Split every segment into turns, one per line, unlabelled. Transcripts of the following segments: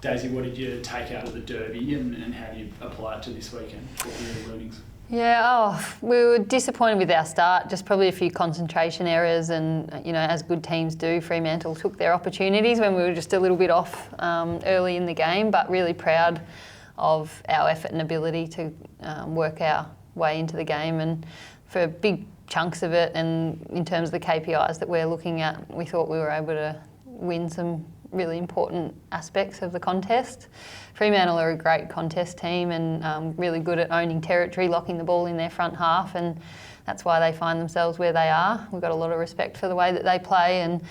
Daisy, what did you take out of the derby and how do you apply it to this weekend? What were your learnings?
Yeah, we were disappointed with our start, just probably a few concentration errors and, as good teams do, Fremantle took their opportunities when we were just a little bit off early in the game, but really proud of our effort and ability to work our way into the game, and for big chunks of it and in terms of the KPIs that we're looking at, we thought we were able to win some really important aspects of the contest. Fremantle are a great contest team and really good at owning territory, locking the ball in their front half, and that's why they find themselves where they are. We've got a lot of respect for the way that they play, and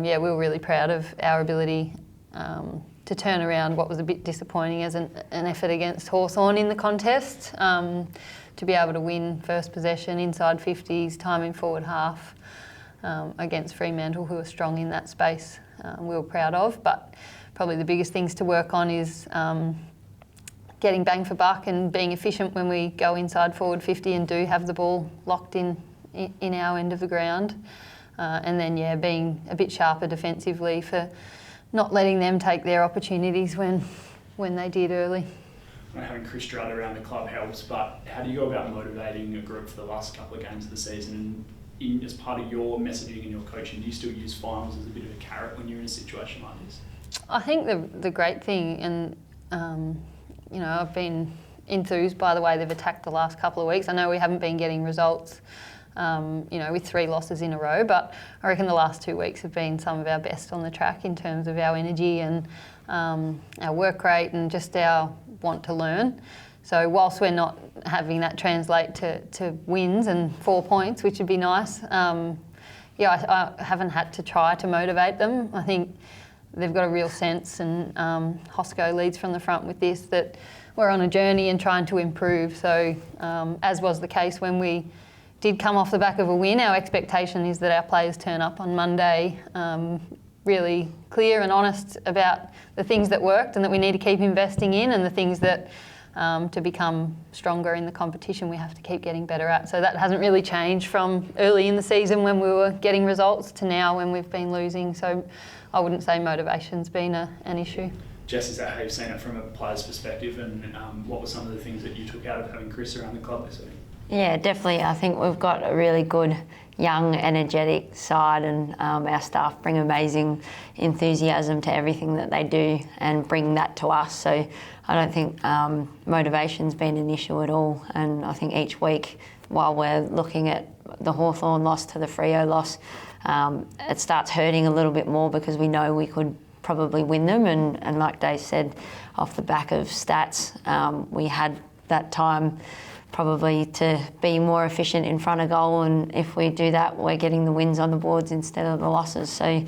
we were really proud of our ability to turn around what was a bit disappointing as an effort against Hawthorn in the contest, to be able to win first possession, inside 50s, time in forward half against Fremantle, who are strong in that space. We were proud of, but probably the biggest things to work on is getting bang for buck and being efficient when we go inside forward 50 and do have the ball locked in our end of the ground. And then, being a bit sharper defensively for not letting them take their opportunities when they did early.
Having Chris Judd around the club helps, but how do you go about motivating a group for the last couple of games of the season? And as part of your messaging and your coaching, do you still use finals as a bit of a carrot when you're in a situation like this?
I think the great thing, and I've been enthused by the way they've attacked the last couple of weeks. I know we haven't been getting results, with 3 losses in a row, but I reckon the last 2 weeks have been some of our best on the track in terms of our energy and our work rate and just our want to learn. So whilst we're not having that translate to wins and 4 points, which would be nice, I haven't had to try to motivate them. I think they've got a real sense, and Hosco leads from the front with this, that we're on a journey and trying to improve. So as was the case when we did come off the back of a win, our expectation is that our players turn up on Monday really clear and honest about the things that worked and that we need to keep investing in, and the things that to become stronger in the competition we have to keep getting better at. So that hasn't really changed from early in the season when we were getting results to now when we've been losing. So I wouldn't say motivation's been an issue.
Jess, is that how you've seen it from a player's perspective, and what were some of the things that you took out of having Chris around the club this week?
Yeah, definitely. I think we've got a really good, young, energetic side, and our staff bring amazing enthusiasm to everything that they do and bring that to us. So I don't think motivation's been an issue at all. And I think each week, while we're looking at the Hawthorn loss to the Freo loss, it starts hurting a little bit more because we know we could probably win them. And like Dave said, off the back of stats, we had that time probably to be more efficient in front of goal, and if we do that, we're getting the wins on the boards instead of the losses. So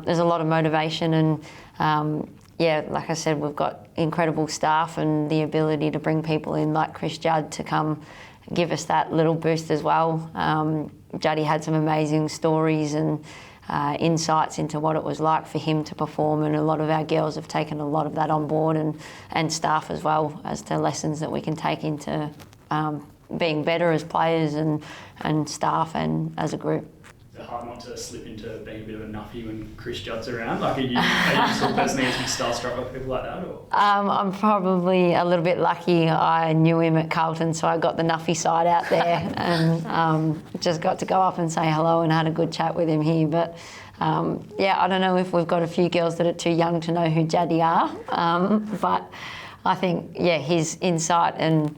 there's a lot of motivation, and like I said, we've got incredible staff and the ability to bring people in like Chris Judd to come give us that little boost as well. Juddy had some amazing stories and insights into what it was like for him to perform, and a lot of our girls have taken a lot of that on board, and staff as well, as to lessons that we can take into being better as players and staff and as a group.
Is it hard not to slip into being a bit of a nuffy when Chris Judd's around? Like, are you still personally to be starstruck by people like that? Or?
I'm probably a little bit lucky. I knew him at Carlton, so I got the nuffy side out there and just got to go up and say hello and had a good chat with him here. But I don't know if we've got a few girls that are too young to know who Jaddy are, but I think, his insight and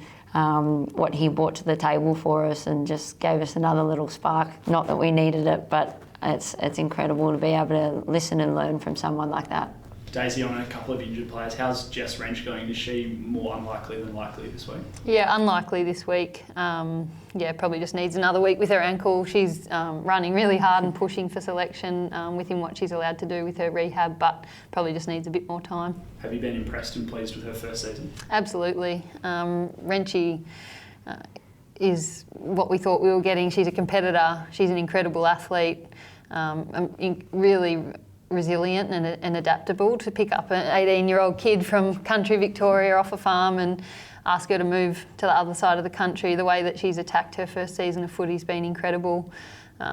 what he brought to the table for us and just gave us another little spark. Not that we needed it, but it's incredible to be able to listen and learn from someone like that.
Daisy, on a couple of injured players, how's Jess Wrench going? Is she more unlikely than likely this week? Yeah,
unlikely this week. Probably just needs another week with her ankle. She's running really hard and pushing for selection within what she's allowed to do with her rehab, but probably just needs a bit more time.
Have you been impressed and pleased with her first season?
Absolutely. Wrenchy is what we thought we were getting. She's a competitor. She's an incredible athlete. Really resilient and adaptable to pick up an 18-year-old kid from country Victoria off a farm and ask her to move to the other side of the country. The way that she's attacked her first season of footy's been incredible.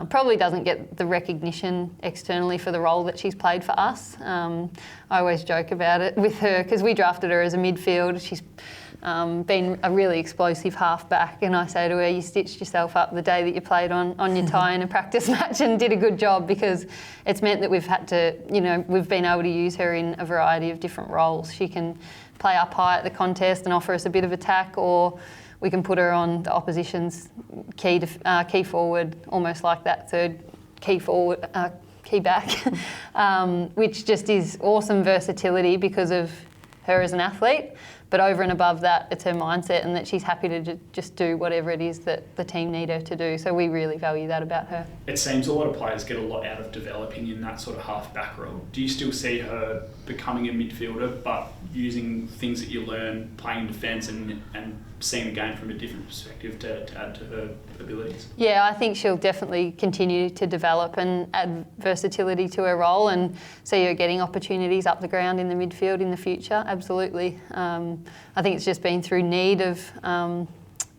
Probably doesn't get the recognition externally for the role that she's played for us. I always joke about it with her because we drafted her as a midfield. She's been a really explosive half-back, and I say to her, you stitched yourself up the day that you played on your tie in a practice match and did a good job, because it's meant that we've had to, we've been able to use her in a variety of different roles. She can play up high at the contest and offer us a bit of attack, or we can put her on the opposition's key forward, almost like that third key forward, key back, which just is awesome versatility because of her as an athlete. But over and above that, it's her mindset and that she's happy to just do whatever it is that the team need her to do. So we really value that about her.
It seems a lot of players get a lot out of developing in that sort of half-back role. Do you still see her becoming a midfielder, but using things that you learn playing defence and seeing the game from a different perspective to add to her abilities? Yeah,
I think she'll definitely continue to develop and add versatility to her role, and see her getting opportunities up the ground in the midfield in the future, absolutely. I think it's just been through need of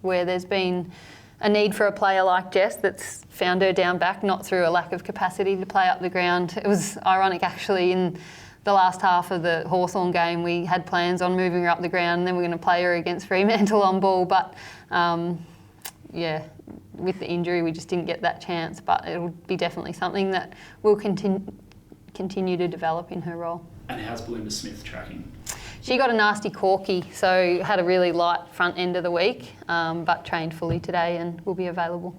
where there's been a need for a player like Jess that's found her down back, not through a lack of capacity to play up the ground. It was ironic actually, in the last half of the Hawthorn game, we had plans on moving her up the ground and then we're going to play her against Fremantle on ball, but with the injury we just didn't get that chance, but it'll be definitely something that we'll continue to develop in her role.
And how's Belinda Smith tracking?
She got a nasty corky, so had a really light front end of the week, but trained fully today and will be available.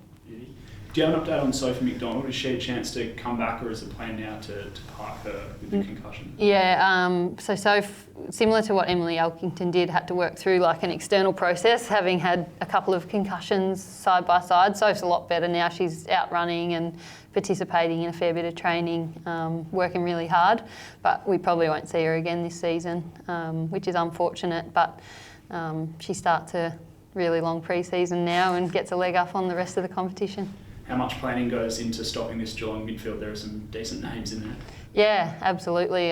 Do you have an update on Sophie McDonald? Is she a chance to come back, or is the plan now to park her with the concussion?
Yeah, so Soph, similar to what Emily Elkington did, had to work through like an external process, having had a couple of concussions side by side. Soph's a lot better now. She's out running and participating in a fair bit of training, working really hard, but we probably won't see her again this season, which is unfortunate, but she starts a really long pre-season now and gets a leg up on the rest of the competition.
How much planning goes into stopping this Geelong midfield? There are some decent names in there.
Yeah, absolutely.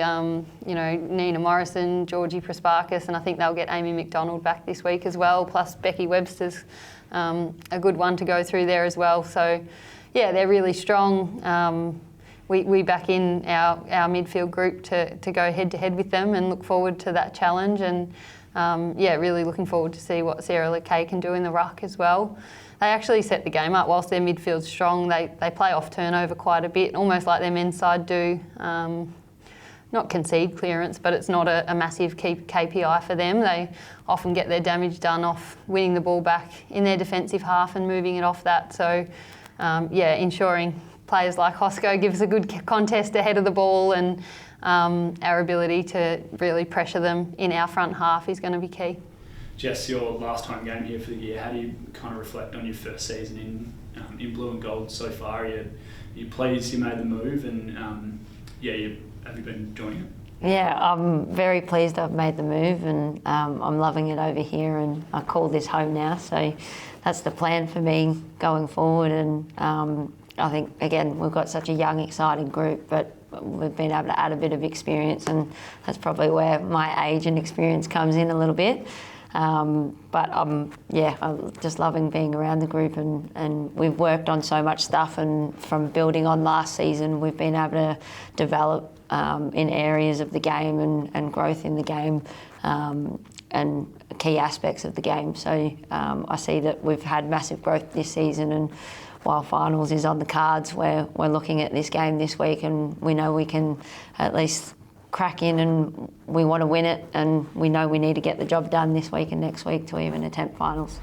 Nina Morrison, Georgie Prasparkas, and I think they'll get Amy McDonald back this week as well, plus Becky Webster's a good one to go through there as well. So, yeah, they're really strong. We back in our midfield group to go head-to-head with them and look forward to that challenge. And, really looking forward to see what Sarah LeKay can do in the ruck as well. They actually set the game up. Whilst their midfield's strong, they play off turnover quite a bit, almost like their men's side do. Not concede clearance, but it's not a massive KPI for them. They often get their damage done off winning the ball back in their defensive half and moving it off that. So, ensuring players like Hosco give us a good contest ahead of the ball, and our ability to really pressure them in our front half is going to be key.
Jess, your last home game here for the year, how do you kind of reflect on your first season in blue and gold so far? Are you pleased you made the move, and have you been enjoying it?
Yeah, I'm very pleased I've made the move, and I'm loving it over here, and I call this home now, so that's the plan for me going forward. And I think, again, we've got such a young, exciting group, but we've been able to add a bit of experience, and that's probably where my age and experience comes in a little bit. But I'm just loving being around the group, and we've worked on so much stuff, and from building on last season, we've been able to develop in areas of the game and growth in the game and key aspects of the game. So I see that we've had massive growth this season, and while finals is on the cards, we're looking at this game this week, and we know we can at least crack in, and we want to win it, and we know we need to get the job done this week and next week to even attempt finals.